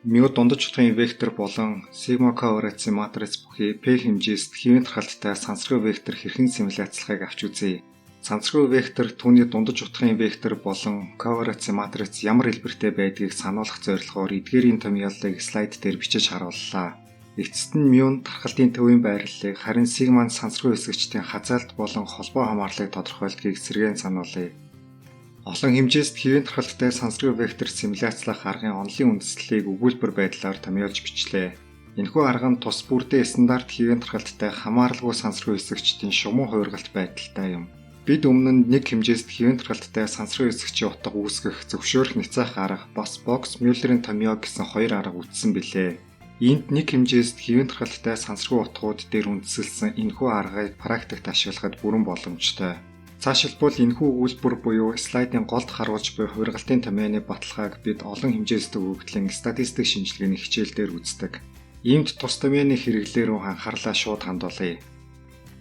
Мю дундаж утгын вектор болон сигма координатын матриц бүхий P хэмжээст хэвийн тархалттай сансрын вектор хэрхэн симуляцлахыг авч үзье. Сансрын вектор түүний дундаж утгын вектор болон координатын матриц ямар хэлбэртэй байдгийг сануулгах зорилгоор эдгээрийн томьёолыг слайд дээр бичиж харууллаа. Эцэст нь мюн тархалтын төвийн байрлалыг, харин сигма нь сансрын хэсэгчдийн хазаалт болон холбоо хамаарлыг тодорхойлдгийг сэргээн сануулъя. Олон хэмжээст хэвийн тархалттай сансрын вектор симуляцлах аргын онолын үндэслэлийг өгүүлбэр байдлаар томьёолж бичлээ. Энэхүү арга нь тус бүрдээ стандарт хэвийн тархалттай хамааралгүй сансрын хэсэгчдийн шумуу хувиргалт байдалтай юм. Бид өмнө нь нэг хэмжээст хэвийн тархалттай сансрын хэсэгчийн утга үүсгэх зөвшөөрөх няцаах арга бас Бокс-Мюллерийн томьёо гэсэн хоёр арга үзсэн билээ. Энд нэг хэмжээст хэвийн тархалттай сансрын утгууд дээр үндэслэсэн энэхүү аргыг практикт ашиглахад бүрэн боломжтой. Цаашилбал энэхүү үйлбэр буюу слайдын голд харуулж буй хувиргалтын томьёоны баталгааг бид олон хэмжээст өгөгдлийн статистик шинжилгээний хичээлдээр үздэг. Иймд тус томьёоны хэрэглээ рүү анхаарлаа шууд хандуулъя.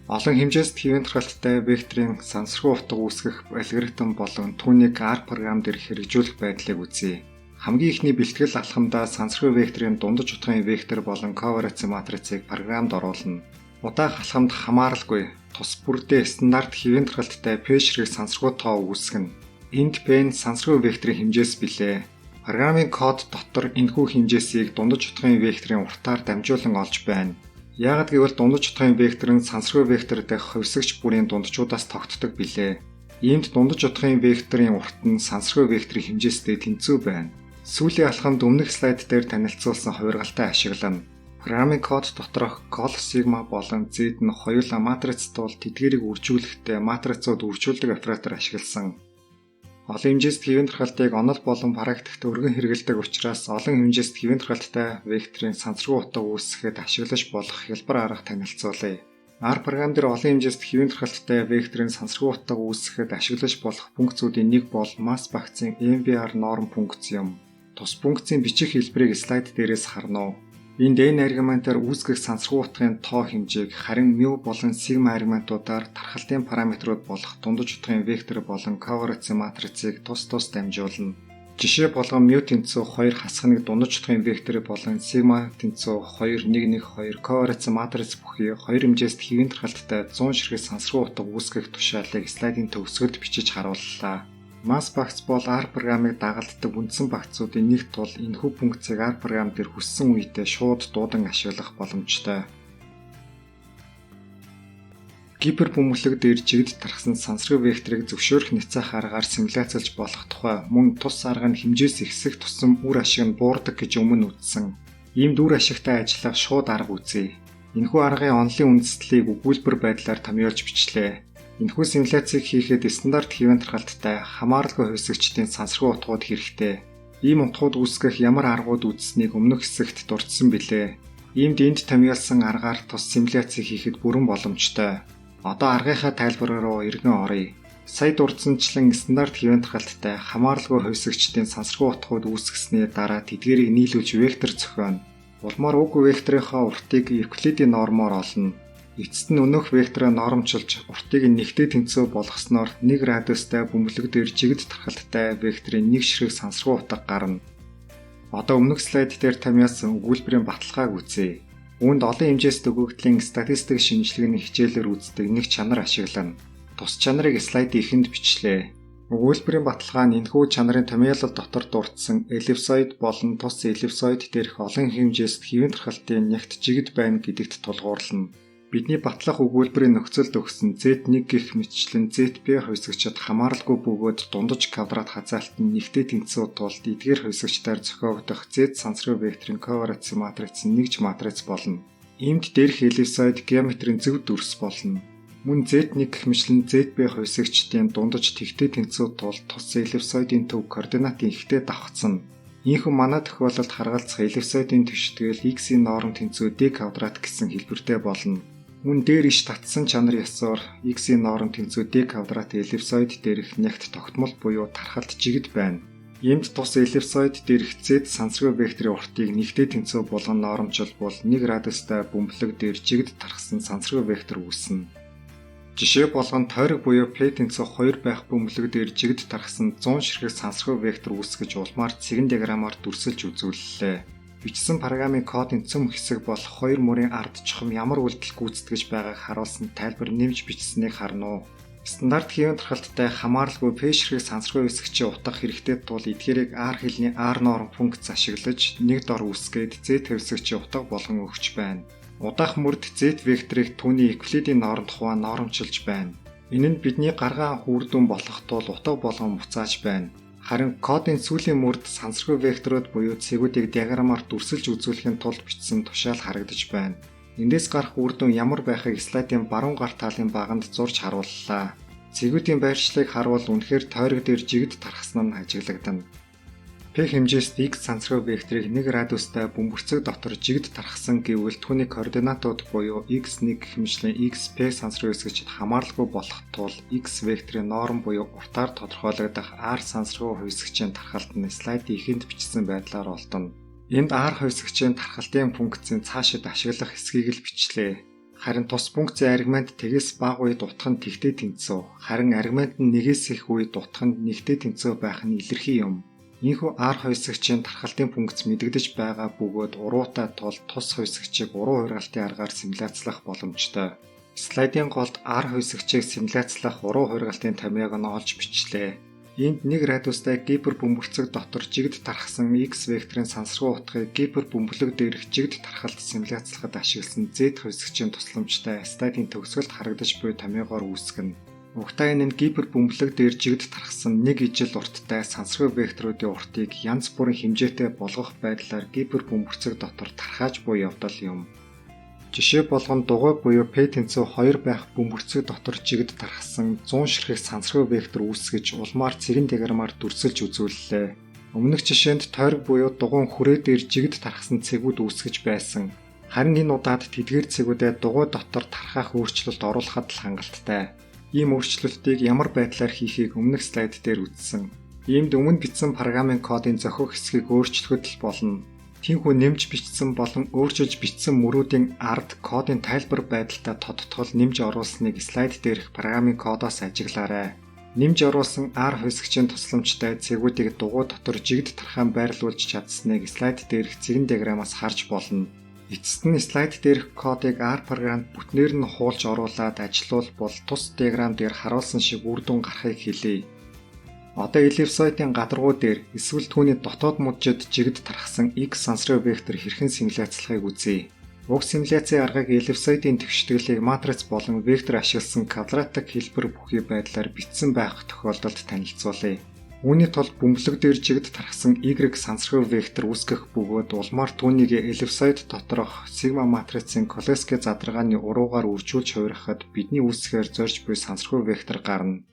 Олон хэмжээст хэвийн тархалттай векторын сансрын утга үүсгэх алгоритм болон түүнийг R програм дээр хэрэгжүүлэх байдлыг үзье. Хамгийн ихний бэлтгэл алхамдаа сансрын векторын дундаж утгын вектор болон координатын матрицыг програмд оруулна. Удаах алхамд хамааралгүй тус бүрдээ стандарт хэвийн тархалттай P ширхэг сансргуу тоо үүсгэнэ. Энд P нь сансрын векторын хэмжээс билээ. Программын код дотор энэхүү хэмжээсийг дундаж утгын векторын уртаар дамжуулан олж байна. Яагад гэвэл дундаж утгын вектор нь сансрын вектор дахь хувьсгч бүрийн дундчуудаас тогтдог билээ. Иймд дундаж утгын векторын урт нь сансрын векторын хэмжээстэй тэнцүү байна. Сүүлийн алхамд өмнөх слайд дээр танилцуулсан хувиргалтай ашиглана. Программын код доторх col sigma болон z нь хоёулаа матрицт бол тэдгээрийг үржүүлэхдээ матрицууд үржүүлдэг оператор ашигласан. Олон хэмжээст хэвийн тархалтыг онол болон практикт өргөн хэрэглэдэг учраас олон хэмжээст хэвийн тархалттай векторын сансрын утга үүсгэхэд ашиглаж болох хялбар арга танилцуулъя. R програм дээр олон хэмжээст хэвийн тархалттай векторын сансрын утга үүсгэхэд ашиглаж болох функцүүдийн нэг бол масс багцын MVR норм функц юм. Тус функцийн бичих хэлбэрийг слайд дээрээс харна уу. Энд n аргументаар үүсгэх сансрын утгын тоо хэмжээг харин μ болон сигма аргументуудаар тархалтын параметрууд болох дундаж утгын вектор болон координатын матрицыг тус дамжуулна. Жишээ болгон μ тэнцүү 2 хасах нэг дундаж утгын вектор болон сигма тэнцүү 2 1 1 2 координатын матриц бүхий хоёр хэмжээст хэвийн тархалттай 100 ширхэг сансрын утга үүсгэх тушаалыг слайдын төгсгөлд бичиж харууллаа. Масс багц бол R програмыг дагалддаг үндсэн багцуудын нэг тул энэхүү функцийг R програм дээр хүссэн үедээ шууд дуудан ашиглах боломжтой. Гипербөмбөлөг дээр жигд тархсан сансрын векторыг зөвшөөрөх няцаах аргаар симуляцлж болох тухай мөн тус арга нь хэмжээс ихсэх тусам үр ашиг нь буурдаг гэж өмнө үзсэн. Иймд үр ашигтай ажиллах шууд арга үзье. Энэхүү аргын онолын үндэслэлийг өгүүлбэр байдлаар томьёолж бичлээ. Энэхүү симуляцийг хийхэд стандарт хэвийн тархалттай хамааралгүй хувьсгчдийн сансрын утгууд хэрэгтэй. Ийм утгууд үүсгэх ямар аргууд үзснийг өмнөх хэсэгт дурдсан билээ. Иймд энд томьёолсон аргаар тус симуляцийг хийхэд бүрэн боломжтой. Одоо аргынхаа тайлбар руу эргэн оръё. Сая дурдсанчлан стандарт хэвийн тархалттай хамааралгүй хувьсгчдийн сансрын утгууд үүсгэсний дараа тэдгээрийг нийлүүлж вектор зохионо. Улмаар уг векторынхаа уртыг Евклидийн нормоор олно. Эцэст нь өнөөх вектороо нормчилж уртыг нэгтэй тэнцүү болгосноор 1 радиустай бөмбөлөг дээр жигд тархалттай векторын 1 ширхэг сансрын утга гарна. Одоо өмнөх слайд дээр томьёолсон өгүүлбэрийн баталгааг үзье. Үүнд олон хэмжээст өгөгдлийн статистик шинжилгээний хичээлээр үздэг нэг чанар ашиглана. Тус чанарыг слайдын эхэнд бичлээ. Өгүүлбэрийн баталгаа нь энэхүү чанарын томьёолол дотор дурдсан эллипсоид болон тус эллипсоид дээрх олон хэмжээст хэвийн тархалтын нягт жигд байна гэдэгт тулгуурлана. Бидний батлах өгүүлбэрийн нөхцөлд өгсөн Z1 гэх мэтчлэн ZP хувьсгчид хамааралгүй бөгөөд дундаж квадрат хазаалт нь нэгтэй тэнцүү тулд эдгээр хувьсгчдаар зохиогдох Z сансрын векторын координатын матриц нь нэгж матриц болно. Иймд дээрх эллипсоид геометрийн зөв дүрс болно. Мөн Z1 гэх мэтлэн ZP хувьсгчдын дундаж тэгтэй тэнцүү тулд тус эллипсоидын төв координатын ихтэй давхцсан. Ийхүү манай тохиолдолд харгалзах эллипсоидын түштгэл x-ийн норм тэнцүү d квадрат гэсэн хэлбэртэй болно. Мөн дээр иш татсан чанар ёсоор x-ийн норм тэнцүү d квадрат эллипсоид дээрх нягт тогтмол буюу тархалт жигд байна. Иймд тус эллипсоид дээрх z сансрын векторын уртыг нэгтэй тэнцүү болгон нормжуулбал 1 радиустай бөмбөлөг дээр жигд тархсан сансрын вектор үүснэ. Жишээ болгон тойрог буюу P тэнцүү 2 байх бөмбөлөг дээр жигд тархсан 100 ширхэг сансрын вектор үүсгэж улмаар цэгэн диаграмаар дүрсэлж үзүүллээ. Бичсэн программын кодын цөм хэсэг бол хоёр мөрийн ард чухам ямар үйлдэл гүйцэтгэж байгааг харуулсан тайлбар нэмж бичсэнийг харна уу. Стандарт хэвийн тархалттай хамааралгүй пэйшрийг сансаргүй хэсэгчийн утга хэрэгтэй тул эдгээрийг R хэлний R норм функц ашиглаж нэг дор үүсгээд Z хэсэгчийн утга болгон өгч байна. Удаах мөрд Z векторыг түүний Евклидийн норм тухай нормчилж байна. Энэ нь бидний гаргаан үр дүн болох тул утга болгон буцааж байна. Харин кодын сүүлийн мөрд сансаргүй векторууд буюу цэгүүдийг диаграмаар дүрсэлж үзүүлэхийн тулд бичсэн тушаал харагдаж байна. Эндээс гарах үр дүн ямар байхыг слайдын баруун гар талын баганд зурж харууллаа. Цэгүүдийн байршлыг харуул үнэхээр тойрог дээр жигд тархсан нь ажиглагдана. P хэмжээст X сансаргүй векторыг 1 радиустай бөмбөрцөг дотор жигд тархсан гэвэл түүний координатууд буюу x1 хэмжлэн x P сансаргүй хэсэгчд хамааралгүй болох тул X векторын норм буюу уртаар тодорхойлогдох R сансаргүй хэсэгчийн тархалт нь слайдын эхэнд бичсэн байдлаар олдоно. Энд R хэсэгчийн тархалтын функцийн цаашид ашиглах хэсгийг л бичлээ. Харин тус функцийн аргумент тэгээс бага үед утга нь тэгтээ тэнцүү. Харин аргумент нь нэгээс их үед утга нь нэгтээ тэнцүү байх нь илэрхий юм. Ийхүү R хэсэгчийн тархалтын функц мэдэгдэж байгаа бөгөөд уруутай тул тус хэсэгчийг уруу хуургалтын аргаар симуляцлах боломжтой. Слайдын голд R хэсэгчийг симуляцлах уруу хуургалтын томьёог нь олж бичлээ. Энд 1 радиустай гипер бөмбөрцөг дотор жигд тархсан X векторын сансаргүй утгыг гипер бөмбөлөг дээрх жигд тархалт симуляцлахад ашигласан Z хэсэгчийн тусламжтай слайдын төгсгөлд харагдаж буй томьёогоор үүсгэнэ. Угтаа энэ нь гипер бөмбөлөг дээр жигд тархсан 1 ижил урттай сансаргүй векторуудын уртыг янз бүрийн хэмжээтэй болгох байдлаар гипер бөмбөрцөг дотор тархааж буй явдал юм. Жишээ болгон дугуй буюу P тэнцүү 2 байх бөмбөрцөг дотор жигд тархсан 100 ширхэг сансаргүй вектор үүсгэж улмаар цэгэн диаграмаар дүрсэлж үзүүллээ. Өмнөх жишээнд тойрог буюу дугуйн хүрээ дээр жигд тархсан цэгүүд үүсгэж байсан. Харин энэ удаад тэдгээр цэгүүдэд дугуй дотор тархах өөрчлөлт оруулахад л хангалттай. Ийм өөрчлөлтийг ямар байдлаар хийхийг өмнөх слайд дээр үзсэн. Иймд өмнө бичсэн программын кодын зохиох хэсгийг өөрчлөхөд л болно. Тиймээс нэмж бичсэн болон өөрчилж бичсэн мөрүүдийн ард кодын тайлбар байдалтай тодтгол нэмж оруулсныг слайд дээрх программын кодоос ажиглаарай. Нэмж оруулсан R хэсэгчийн тусламжтай цэгүүдийг дугуй дотор жигд тархаан байрлуулж чадсныг слайд дээрх цэгэн диаграмаас харж болно. Эцэст нь слайд дээрх кодыг R програмд бүтнээр нь хуулж оруулаад ажилуулбал тус диаграм дээр харуулсан шиг үр дүн гарахыг хэлье. Одоо эллипсоидын гадаргуу дээр эсвэл түүний дотоод мужид жигд тархсан X сансаргүй вектор хэрхэн симуляцлахыг үзье. Уг симуляцийн аргыг эллипсоидын тэгшдэглийг матриц болон вектор ашигласан квадратик хэлбэр бүхий байдлаар бичсэн байх тохиолдолд танилцуулъя. Үүний тулд бөмбөлөг дээр жигд тархсан Y сансаргүй вектор үүсгэх бөгөөд улмаар түүнийг эллипсоид доторх сигма матрицын Cholesky задаргааны уруугаар үржүүлж хувирахад бидний үүсгэхээр зорж буй сансаргүй вектор гарна.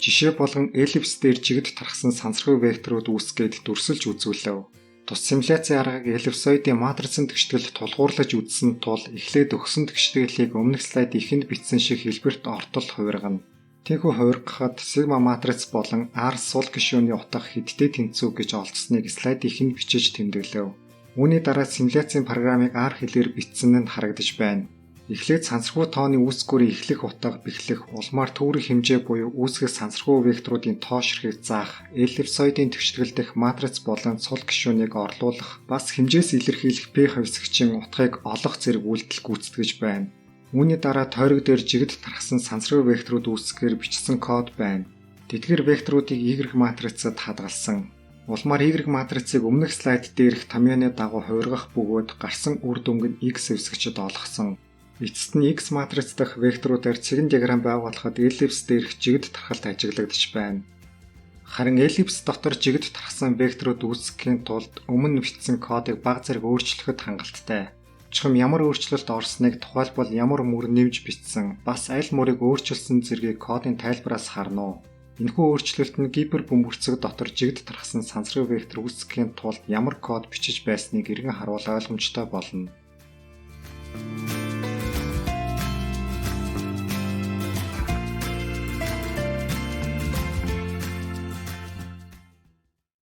Жишээ болгон эллипс дээр жигд тархсан сансаргүй векторууд үүсгээд дүрсэлж үзүүлэв. Тус симуляцийн аргыг эллипсоидын матрицын тэгшдэгэлд тулгуурлаж үзсэн тул эхлээд өгсөн тэгшдэглийг өмнөх слайд ихэнд бичсэн шиг хэлбэрт ортол хувиргана. Тийхүү хувиргахад сигма матриц болон R сул гишүүний утга хэдтэй тэнцүү гэж олдсныг слайд ихэнд бичиж тэмдэглэв. Үүний дараа симуляцийн программыг R хэлээр бичсэн нь харагдаж байна. Эхлээд сансаргүй тооны үүсгүүрийн эхлэх утга бэхлэх улмаар төвөрөх хэмжээ буюу үүсгэх сансаргүй векторуудын тоо ширхэг заах, эллипсоидын тэгшдэглэл дэх матриц болон цул гишүүнийг орлуулах, бас хэмжээс илэрхийлэх P хэсэгчийн утгыг олох зэрэг үйлдэл гүйцэтгэж байна. Үүний дараа тойрог дээр жигд тархсан сансаргүй векторууд үүсгэхээр бичсэн код байна. Тэдгээр векторуудыг Y матрицад хадгалсан. Улмаар Y матрицыг өмнөх слайд дээрх томьёоны дагуу хувиргах бөгөөд гарсан үр дүнг нь X хэсэгчд олгосон. Эцэст нь X матриц дахь векторуудаар цэгэн диаграм байгуулахад эллипс дээрх жигд тархалт ажиглагдаж байна. Харин эллипс дотор жигд тархсан векторууд үүсгэхийн тулд өмнө бичсэн кодыг бага зэрэг өөрчлөхөд хангалттай. Чухам ямар өөрчлөлт орсныг тухайлбал ямар мөр нэмж бичсэн, бас аль мөрийг өөрчилсөн зэргийг кодын тайлбараас харна уу. Энэхүү өөрчлөлт нь гипер бөмбөрцөг дотор жигд тархсан сансаргүй вектор үүсгэхийн тулд ямар код бичиж байсныг эргэн харуул ойлгомжтой болно.